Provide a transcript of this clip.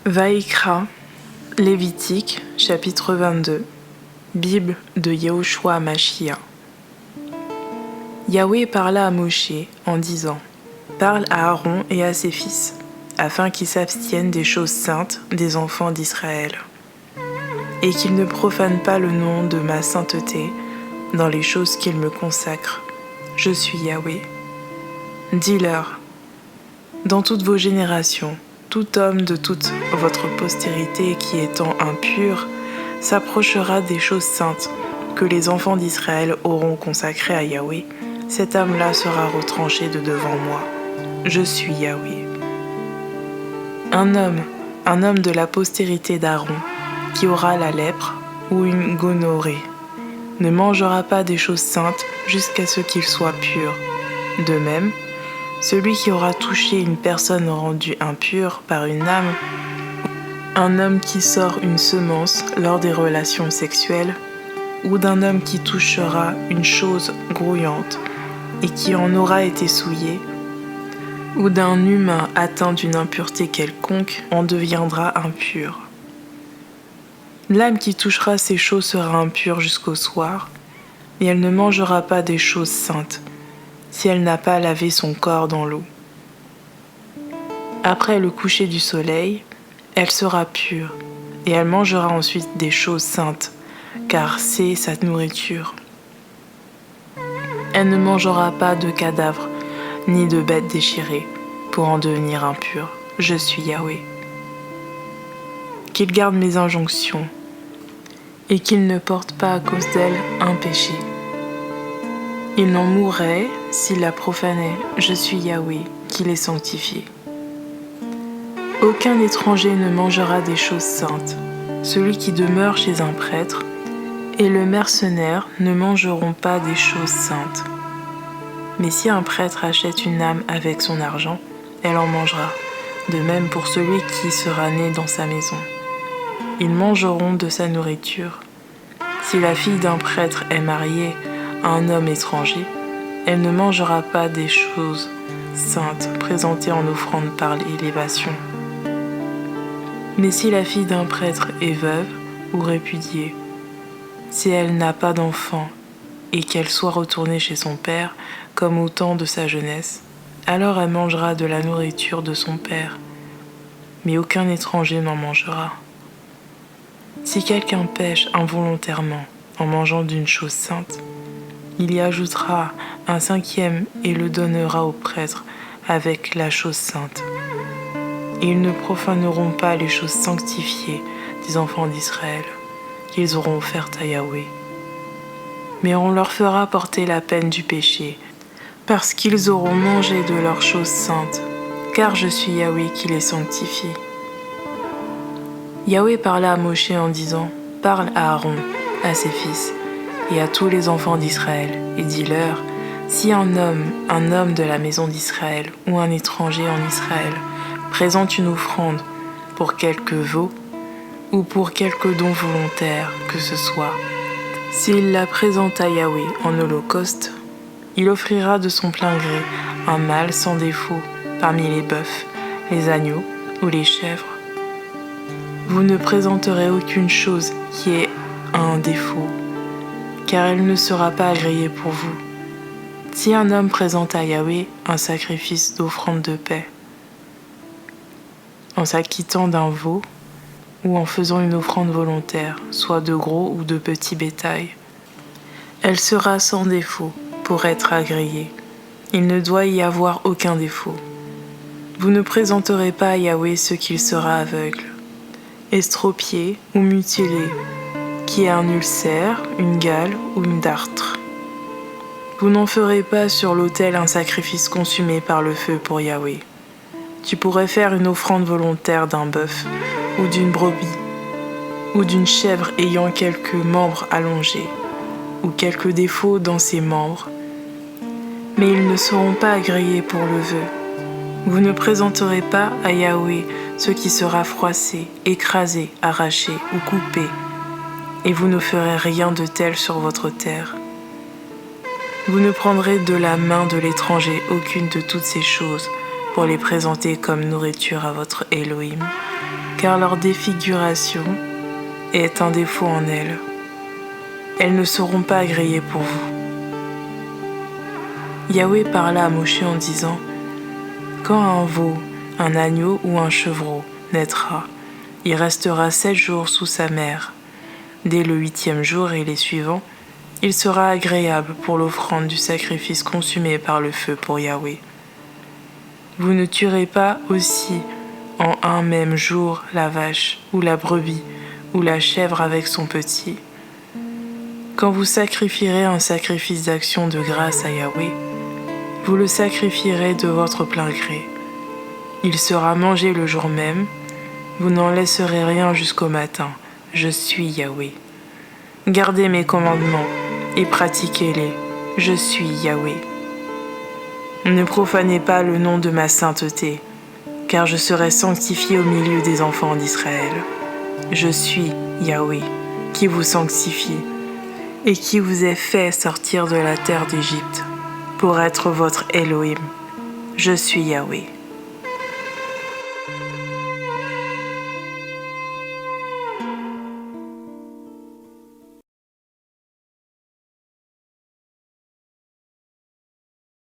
Vaïkra, Lévitique, chapitre 22, Bible de Yehoshua Mashiach. Yahweh parla à Moshe en disant : Parle à Aaron et à ses fils, afin qu'ils s'abstiennent des choses saintes des enfants d'Israël, et qu'ils ne profanent pas le nom de ma sainteté dans les choses qu'ils me consacrent. Je suis Yahweh. Dis-leur : dans toutes vos générations, tout homme de toute votre postérité qui étant impur s'approchera des choses saintes que les enfants d'Israël auront consacrées à Yahweh. Cette âme-là sera retranchée de devant moi. Je suis Yahweh. Un homme de la postérité d'Aaron, qui aura la lèpre ou une gonorrhée, ne mangera pas des choses saintes jusqu'à ce qu'il soit pur. De même, celui qui aura touché une personne rendue impure par une âme, un homme qui sort une semence lors des relations sexuelles, ou d'un homme qui touchera une chose grouillante et qui en aura été souillé, ou d'un humain atteint d'une impureté quelconque, en deviendra impur. L'âme qui touchera ces choses sera impure jusqu'au soir, et elle ne mangera pas des choses saintes, si elle n'a pas lavé son corps dans l'eau. Après le coucher du soleil, elle sera pure, et elle mangera ensuite des choses saintes, car c'est sa nourriture. Elle ne mangera pas de cadavres, ni de bêtes déchirées, pour en devenir impure. Je suis Yahweh. Qu'il garde mes injonctions, et qu'il ne porte pas à cause d'elle un péché. Il n'en mourrait s'il la profanait. Je suis Yahweh, qui les sanctifie. Aucun étranger ne mangera des choses saintes. Celui qui demeure chez un prêtre et le mercenaire ne mangeront pas des choses saintes. Mais si un prêtre achète une âme avec son argent, elle en mangera. De même pour celui qui sera né dans sa maison. Ils mangeront de sa nourriture. Si la fille d'un prêtre est mariée à un homme étranger, elle ne mangera pas des choses saintes présentées en offrande par l'élévation. Mais si la fille d'un prêtre est veuve ou répudiée, si elle n'a pas d'enfant et qu'elle soit retournée chez son père comme au temps de sa jeunesse, alors elle mangera de la nourriture de son père, mais aucun étranger n'en mangera. Si quelqu'un pêche involontairement en mangeant d'une chose sainte, il y ajoutera un cinquième et le donnera au prêtre avec la chose sainte. Et ils ne profaneront pas les choses sanctifiées des enfants d'Israël qu'ils auront offertes à Yahweh. Mais on leur fera porter la peine du péché, parce qu'ils auront mangé de leurs choses saintes, car je suis Yahweh qui les sanctifie. Yahweh parla à Moshe en disant : Parle à Aaron, à ses fils, et à tous les enfants d'Israël, et dis-leur : si un homme de la maison d'Israël, ou un étranger en Israël, présente une offrande pour quelque veau, ou pour quelque don volontaire que ce soit, s'il la présente à Yahweh en holocauste, il offrira de son plein gré un mâle sans défaut parmi les bœufs, les agneaux ou les chèvres. Vous ne présenterez aucune chose qui ait un défaut, car elle ne sera pas agréée pour vous. Si un homme présente à Yahweh un sacrifice d'offrande de paix, en s'acquittant d'un veau ou en faisant une offrande volontaire, soit de gros ou de petit bétail, elle sera sans défaut pour être agréée. Il ne doit y avoir aucun défaut. Vous ne présenterez pas à Yahweh ce qu'il sera aveugle, estropié ou mutilé, qui ait un ulcère, une gale ou une dartre. Vous n'en ferez pas sur l'autel un sacrifice consumé par le feu pour Yahweh. Tu pourrais faire une offrande volontaire d'un bœuf ou d'une brebis, ou d'une chèvre ayant quelques membres allongés, ou quelques défauts dans ses membres, mais ils ne seront pas agréés pour le vœu. Vous ne présenterez pas à Yahweh ce qui sera froissé, écrasé, arraché ou coupé, et vous ne ferez rien de tel sur votre terre. Vous ne prendrez de la main de l'étranger aucune de toutes ces choses pour les présenter comme nourriture à votre Elohim. car leur défiguration est un défaut en elles. Elles ne seront pas agréées pour vous. Yahweh parla à Moshe en disant : Quand un veau, un agneau ou un chevreau naîtra, il restera 7 jours sous sa mère. Dès le 8e jour et les suivants, il sera agréable pour l'offrande du sacrifice consumé par le feu pour Yahweh. Vous ne tuerez pas aussi en un même jour la vache ou la brebis ou la chèvre avec son petit. Quand vous sacrifierez un sacrifice d'action de grâce à Yahweh, vous le sacrifierez de votre plein gré. Il sera mangé le jour même, vous n'en laisserez rien jusqu'au matin. Je suis Yahweh. Gardez mes commandements et pratiquez-les. Je suis Yahweh. Ne profanez pas le nom de ma sainteté, car je serai sanctifié au milieu des enfants d'Israël. Je suis Yahweh, qui vous sanctifie et qui vous ai fait sortir de la terre d'Égypte pour être votre Elohim. Je suis Yahweh.